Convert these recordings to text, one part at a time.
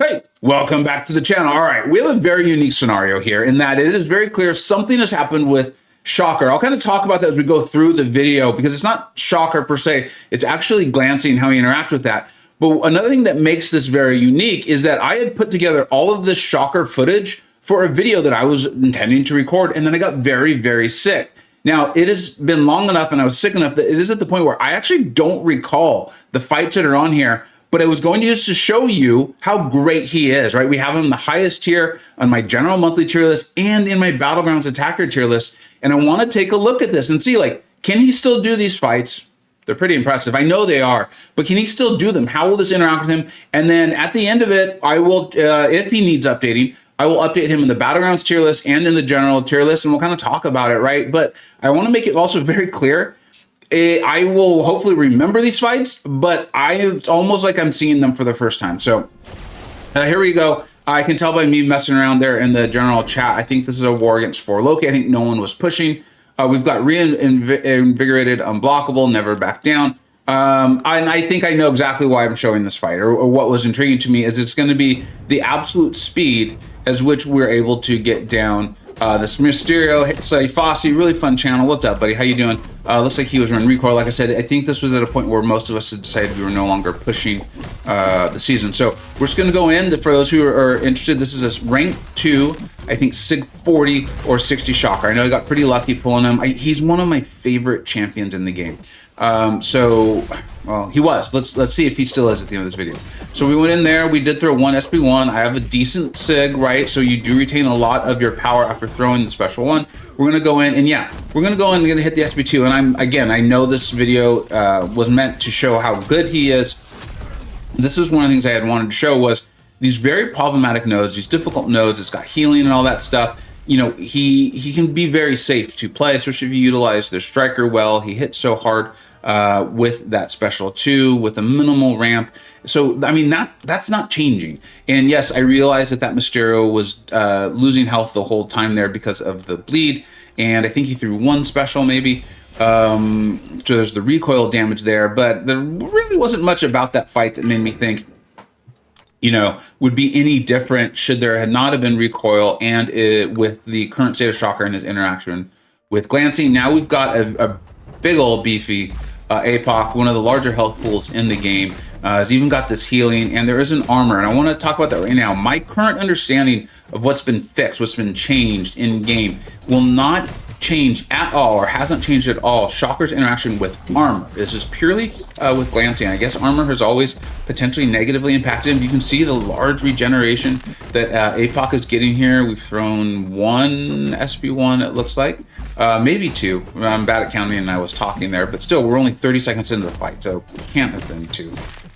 Hey, welcome back to the channel. All right, we have a very unique scenario here in that it is very clear something has happened with Shocker. I'll kind of talk about that as we go through the video because it's not Shocker per se. It's actually glancing how he interacts with that. But another thing that makes this very unique is that I had put together all of this Shocker footage for a video that I was intending to record, and then I got very, very sick. Now, it has been long enough and I was sick enough that it is at the point where I actually don't recall the fights that are on here, but I was going to just to show you how great he is, right? We have him the highest tier on my general monthly tier list and in my Battlegrounds attacker tier list. And I want to take a look at this and see, like, can he still do these fights? They're pretty impressive. I know they are, but can he still do them? How will this interact with him? And then at the end of it, I will, if he needs updating, I will update him in the Battlegrounds tier list and in the general tier list, and we'll kind of talk about it, right? But I want to make it also very clear. I will hopefully remember these fights, but it's almost like I'm seeing them for the first time. So here we go. I can tell by me messing around there in the general chat. I think this is a war against 4 Loki. I think no one was pushing. We've got reinvigorated, unblockable, never back down. And I think I know exactly why I'm showing this fight, or what was intriguing to me is it's going to be the absolute speed as which we're able to get down this Mysterio. Say Fosse, really fun channel. What's up, buddy? How you doing? Looks like he was running recoil. Like I said, I think this was at a point where most of us had decided we were no longer pushing the season. So we're just going to go in. For those who are interested, this is a rank 2, I think SIG 40 or 60 Shocker. I know I got pretty lucky pulling him. He's one of my favorite champions in the game. Well, he was. Let's see if he still is at the end of this video. So we went in there. We did throw 1 SB1. I have a decent SIG, right? So you do retain a lot of your power after throwing the special one. We're going to go in and yeah, we're going to go in and hit the SB2. And I know this video was meant to show how good he is. This is one of the things I had wanted to show was these very problematic nodes, these difficult nodes. It's got healing and all that stuff. You know, he can be very safe to play, especially if you utilize their striker well. He hits so hard with that special 2 with a minimal ramp. So I mean that's not changing. And yes, I realize that Mysterio was losing health the whole time there because of the bleed, and I think he threw 1 special maybe. So there's the recoil damage there, but there really wasn't much about that fight that made me think, you know, would be any different should there had not have been recoil and with the current state of Shocker and his interaction with glancing. Now we've got a big old beefy MCoC, one of the larger health pools in the game. Has even got this healing, and there is an armor, and I want to talk about that right now. My current understanding of what's been fixed, what's been changed in game, will not change at all, or hasn't changed at all, Shocker's interaction with armor. This is purely with glancing. I guess armor has always potentially negatively impacted him. You can see the large regeneration that MCoC is getting here. We've thrown 1 SB1, it looks like. Maybe 2. I'm bad at counting and I was talking there, but still, we're only 30 seconds into the fight, so it can't have been 2.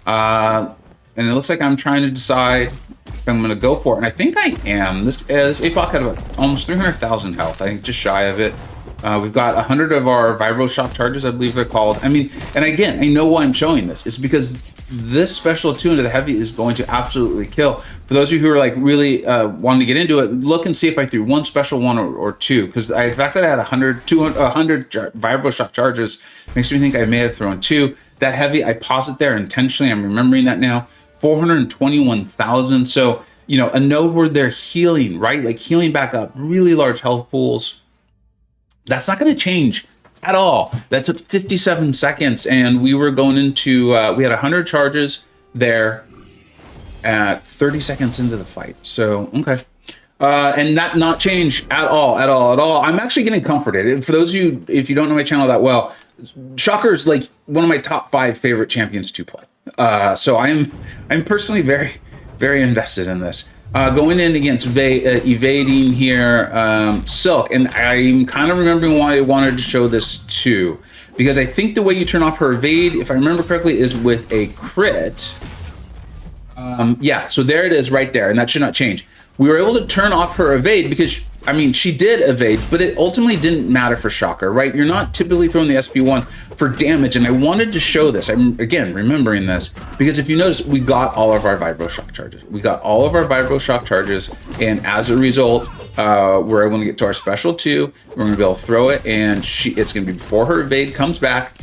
And it looks like I'm trying to decide if I'm going to go for it, and I think I am. This MCoC had about almost 300,000 health, I think just shy of it. We've got 100 of our Vibro Shock charges, I believe they're called. I mean, and again, I know why I'm showing this. It's because this special 2 into the heavy is going to absolutely kill. For those of you who are like really wanting to get into it, look and see if I threw 1 special 1 or 2, because the fact that I had 100 Vibro Shock charges makes me think I may have thrown 2. That heavy, I pause it there intentionally. I'm remembering that now. 421,000. So, you know, a node where they're healing, right? Like healing back up, really large health pools. That's not going to change at all. That took 57 seconds, and we were going into, we had 100 charges there at 30 seconds into the fight. So, okay. And that not change at all. I'm actually getting comforted. For those of you, if you don't know my channel that well, Shocker is like one of my top 5 favorite champions to play. So I'm personally very, very invested in this. Going in against evading here, Silk, and I'm kind of remembering why I wanted to show this too, because I think the way you turn off her evade, if I remember correctly, is with a crit. Yeah, so there it is right there, and that should not change. We were able to turn off her evade because, I mean, she did evade, but it ultimately didn't matter for Shocker, right? You're not typically throwing the SB1 for damage, and I wanted to show this. I'm, again, remembering this, because if you notice, we got all of our Vibro Shock charges. We got all of our Vibro Shock charges, and as a result, we're able to get to our special 2. We're going to be able to throw it, and it's going to be before her evade comes back,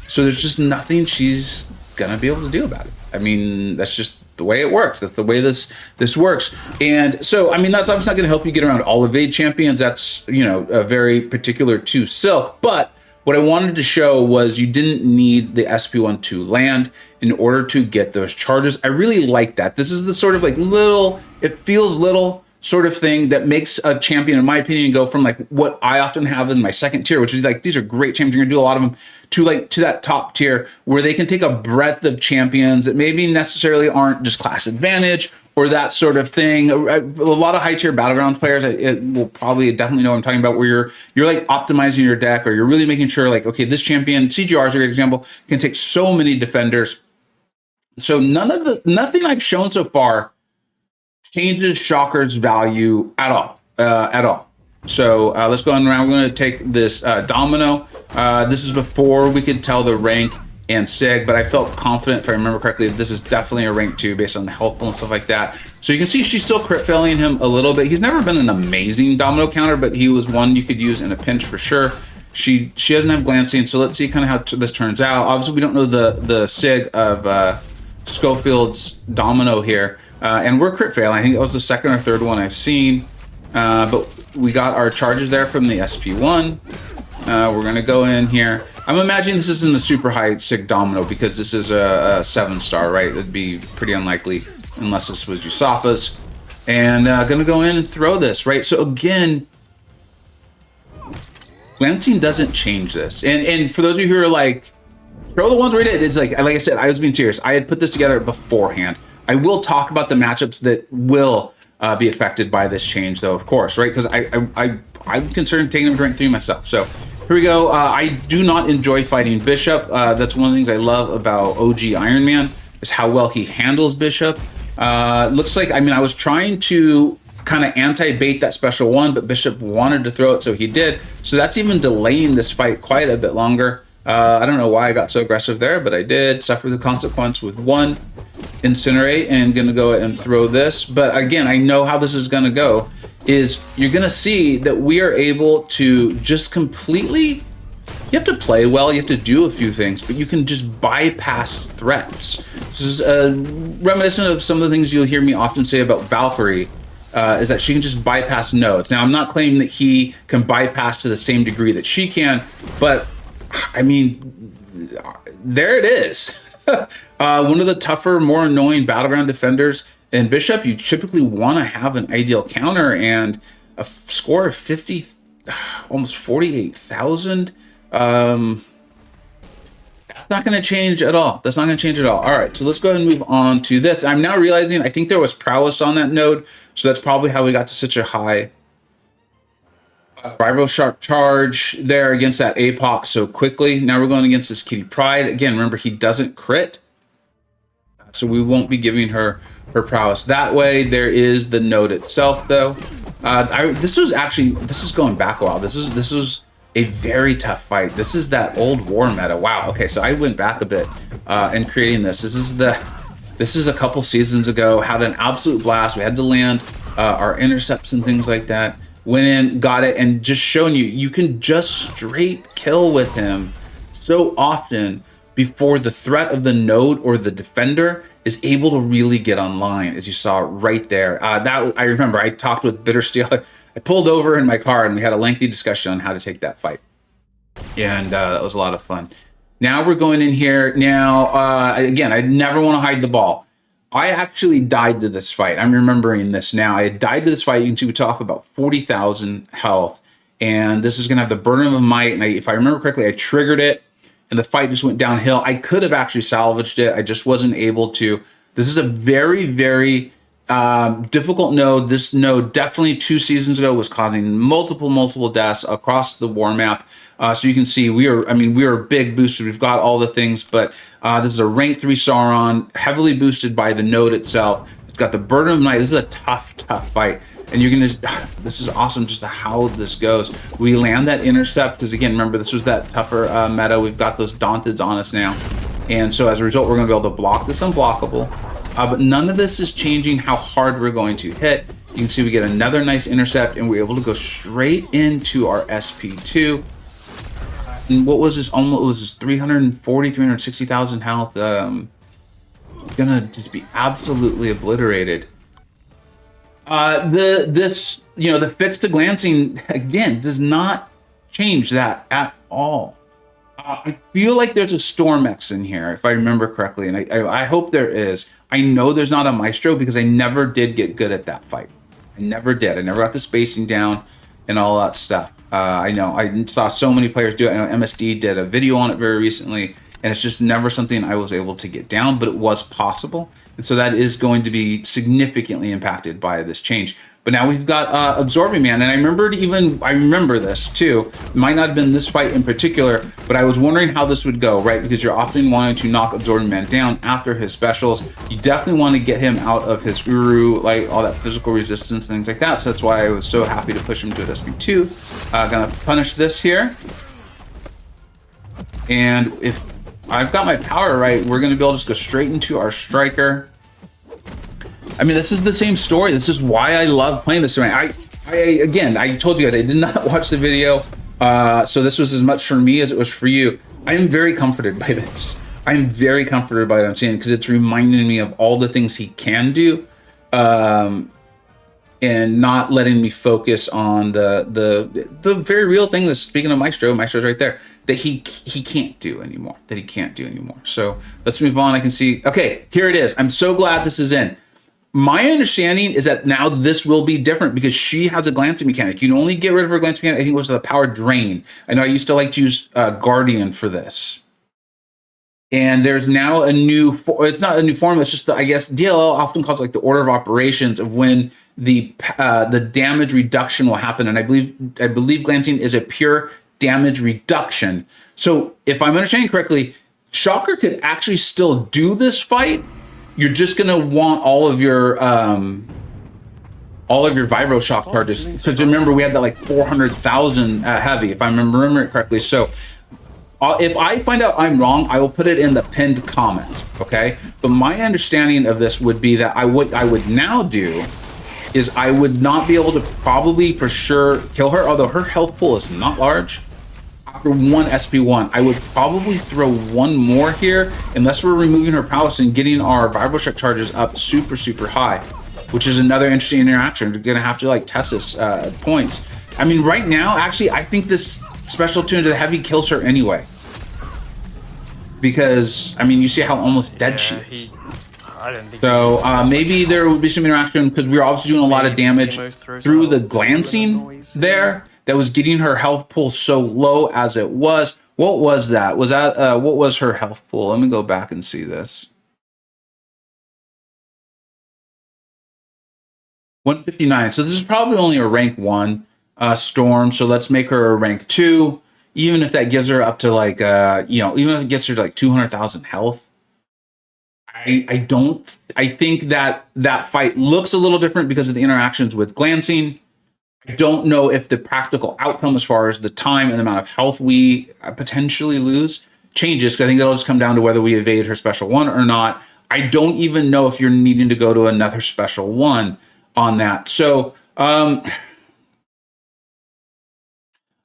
so there's just nothing she's going to be able to do about it. I mean, that's just the way it works. That's the way this works. And so, I mean, that's obviously not going to help you get around all evade champions. That's, you know, very particular to Silk. But what I wanted to show was you didn't need the SP1 to land in order to get those charges. I really like that. This is the sort of like little, it feels little sort of thing that makes a champion, in my opinion, go from like what I often have in my second tier, which is like, these are great champions, you're gonna do a lot of them, to like to that top tier where they can take a breadth of champions that maybe necessarily aren't just class advantage or that sort of thing. A lot of high tier battlegrounds players it will probably definitely know what I'm talking about, where you're like optimizing your deck, or you're really making sure like, okay, this champion, CGR is a great example, can take so many defenders. So nothing I've shown so far changes Shocker's value at all. So let's go on around. We're going to take this Domino. This is before we could tell the rank and SIG, but I felt confident, if I remember correctly, that this is definitely a rank 2 based on the health pool and stuff like that. So you can see she's still crit failing him a little bit. He's never been an amazing Domino counter, but he was one you could use in a pinch for sure. She doesn't have glancing, so let's see kind of how this turns out. Obviously, we don't know the SIG of Schofield's Domino here. And we're crit failing. I think it was the second or third one I've seen. But we got our charges there from the SP1. We're going to go in here. I'm imagining this isn't a super high SIG Domino because this is a 7-star, right? It'd be pretty unlikely unless this was Yusafa's. And going to go in and throw this, right? So again, glancing doesn't change this. And for those of you who are like, throw the ones where it is, it's like I said, I was being serious. I had put this together beforehand. I will talk about the matchups that will be affected by this change, though, of course, right? Because I'm concerned taking him to rank 3 myself. So here we go. I do not enjoy fighting Bishop. That's one of the things I love about OG Iron Man, is how well he handles Bishop. Looks like, I mean, I was trying to kind of anti-bait that special one, but Bishop wanted to throw it, so he did. So that's even delaying this fight quite a bit longer. I don't know why I got so aggressive there, but I did suffer the consequence with one Incinerate, and gonna go ahead and throw this. But again, I know how this is gonna go, is you're gonna see that we are able to just completely, you have to play well, you have to do a few things, but you can just bypass threats. This is reminiscent of some of the things you'll hear me often say about Valkyrie, is that she can just bypass nodes. Now, I'm not claiming that he can bypass to the same degree that she can, but I mean, there it is. One of the tougher, more annoying battleground defenders in Bishop. You typically want to have an ideal counter, and a score of 50, almost 48,000. That's not going to change at all. That's not going to change at all. All right, so let's go ahead and move on to this. I'm now realizing I think there was prowess on that node, so that's probably how we got to such a high rival sharp charge there against that APOC so quickly. Now we're going against this Kitty Pryde. Again, remember, he doesn't crit, so we won't be giving her prowess that way. There is the node itself, though. This is going back a while. This was a very tough fight. This is that old war meta. Wow. Okay, so I went back a bit in creating this. This is a couple seasons ago. Had an absolute blast. We had to land our intercepts and things like that. Went in, got it, and just showing you can just straight kill with him so often before the threat of the node or the defender is able to really get online, as you saw right there. That I remember I talked with Bittersteel. I pulled over in my car and we had a lengthy discussion on how to take that fight. And that was a lot of fun. Now we're going in here. Now, again, I never want to hide the ball. I actually died to this fight. I'm remembering this now. I had died to this fight. You can see we took off about 40,000 health. And this is going to have the Burden of Might. And if I remember correctly, I triggered it and the fight just went downhill. I could have actually salvaged it. I just wasn't able to. This is a very, very difficult node. This node definitely 2 seasons ago was causing multiple deaths across the war map. So you can see we are big boosted. We've got all the things, but this is a rank 3 Sauron, heavily boosted by the node itself. It's got the Burden of Night. This is a tough fight. And you're gonna, this is awesome just how this goes. We land that intercept, because again, remember, this was that tougher meta. We've got those Daunteds on us now. And so as a result, we're gonna be able to block this unblockable. But none of this is changing how hard we're going to hit. You can see we get another nice intercept, and we're able to go straight into our SP2. And what was this? Almost, it was this 360,000 health gonna just be absolutely obliterated. The fix to glancing again does not change that at all. I feel like there's a Storm X in here, if I remember correctly, and I hope there is. I know there's not a Maestro because I never did get good at that fight. I never did. I never got the spacing down and all that stuff. I know I saw so many players do it. I know MSD did a video on it very recently, and it's just never something I was able to get down, but it was possible. And so that is going to be significantly impacted by this change. But now we've got Absorbing Man, and I remember this too. It might not have been this fight in particular, but I was wondering how this would go, right? Because you're often wanting to knock Absorbing Man down after his specials. You definitely want to get him out of his Uru, like all that physical resistance, things like that. So that's why I was so happy to push him to an SP2. Gonna punish this here. And if I've got my power right, we're gonna be able to just go straight into our striker. I mean, this is the same story. This is why I love playing this. Again, I told you guys I did not watch the video, so this was as much for me as it was for you. I am very comforted by this. I am very comforted by what I'm seeing because it's reminding me of all the things he can do, and not letting me focus on the very real thing that's, speaking of Maestro's right there, that he can't do anymore. So let's move on. I can see. Okay, here it is. I'm so glad this is in. My understanding is that now this will be different because she has a glancing mechanic. You can only get rid of her glancing mechanic, I think it was the power drain. I know I used to like to use Guardian for this. And there's now a new, it's not a new form, it's just I guess DLL often calls it like the order of operations of when the damage reduction will happen. And I believe glancing is a pure damage reduction. So if I'm understanding correctly, Shocker could actually still do this fight. You're just gonna want all of your vibro shock charges, because remember we had that like 400,000 heavy, if I remember it correctly. So if I find out I'm wrong, I will put it in the pinned comment. Okay, but my understanding of this would be that I would now do is I would not be able to probably for sure kill her, although her health pool is not large. After one SP1, I would probably throw one more here, unless we're removing her prowess and getting our vibro-shock charges up super, super high, which is another interesting interaction. We're gonna have to like test this points. I mean, right now, actually, I think this special tune to the heavy kills her anyway. Because, I mean, you see how almost dead she is. So maybe there would be some interaction because we were obviously doing a lot of damage through the glancing there. That was getting her health pool so low as it was. What was that? Was that what was her health pool? Let me go back and see this. 159. So this is probably only a rank 1 Storm. So let's make her a rank 2. Even if that gives her up to like even if it gets her to like 200,000 health. I think that fight looks a little different because of the interactions with glancing. I don't know if the practical outcome as far as the time and the amount of health we potentially lose changes, because I think that'll just come down to whether we evade her special 1 or not. I don't even know if you're needing to go to another special 1 on that. So I'm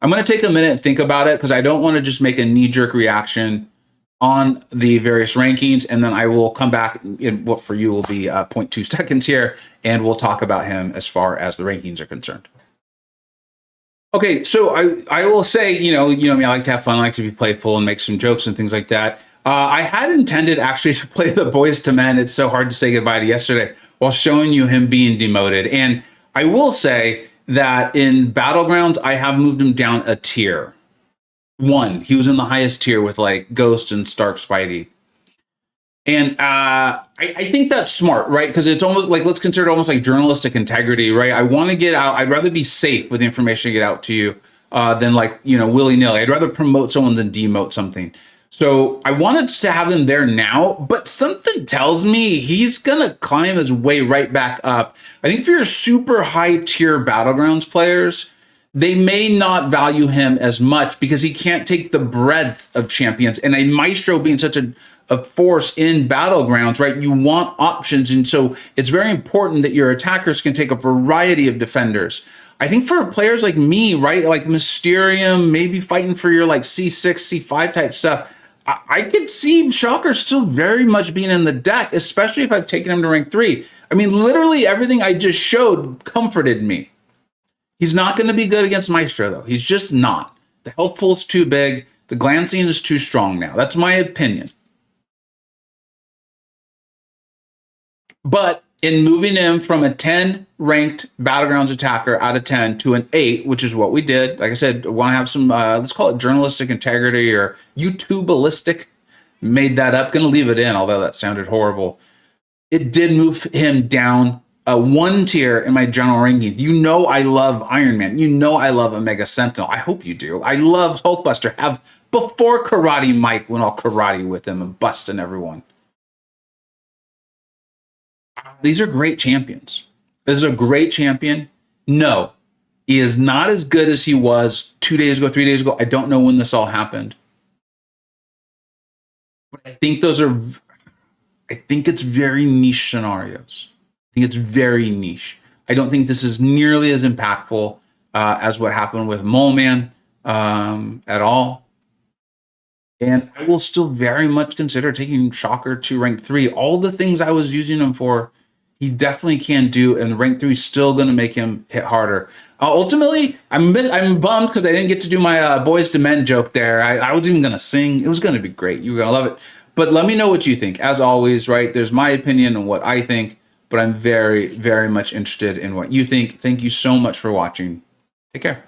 going to take a minute and think about it because I don't want to just make a knee-jerk reaction on the various rankings, and then I will come back in what for you will be 0.2 seconds here, and we'll talk about him as far as the rankings are concerned. Okay, so I will say, you know me, I like to have fun, I like to be playful and make some jokes and things like that. I had intended actually to play the Boys to Men, It's So Hard to Say Goodbye to Yesterday, while showing you him being demoted. And I will say that in Battlegrounds, I have moved him down a tier. 1, he was in the highest tier with like Ghost and Stark Spidey. And I think that's smart, right? Because it's almost like, let's consider it almost like journalistic integrity, right? I want to get out. I'd rather be safe with the information I get out to you than like, willy-nilly. I'd rather promote someone than demote something. So I wanted to have him there now, but something tells me he's going to climb his way right back up. I think for your super high tier Battlegrounds players, they may not value him as much because he can't take the breadth of champions. And a Maestro being such a force in Battlegrounds, right? You want options. And so it's very important that your attackers can take a variety of defenders. I think for players like me, right? Like Mysterium, maybe fighting for your like C6, C5 type stuff. I could see Shocker still very much being in the deck, especially if I've taken him to rank 3. I mean, literally everything I just showed comforted me. He's not going to be good against Maestro, though. He's just not. The health pool's too big. The glancing is too strong now. That's my opinion. But in moving him from a 10 ranked Battlegrounds attacker out of 10 to an 8, which is what we did. Like I said, I want to have some, let's call it journalistic integrity or YouTubealistic. Made that up. Going to leave it in, although that sounded horrible. It did move him down a 1 tier in my general ranking. You know I love Iron Man. You know I love Omega Sentinel. I hope you do. I love Hulkbuster. Have before Karate Mike went all karate with him and busting everyone. These are great champions. This is a great champion. No, he is not as good as he was 2 days ago, 3 days ago. I don't know when this all happened. But I think it's very niche scenarios. I think it's very niche. I don't think this is nearly as impactful as what happened with Mole Man at all. And I will still very much consider taking Shocker to rank 3. All the things I was using him for, he definitely can do, and rank 3 is still going to make him hit harder. Ultimately, I'm bummed because I didn't get to do my Boys to Men joke there. I was even going to sing. It was going to be great. You were going to love it. But let me know what you think. As always, right, there's my opinion on what I think, but I'm very, very much interested in what you think. Thank you so much for watching. Take care.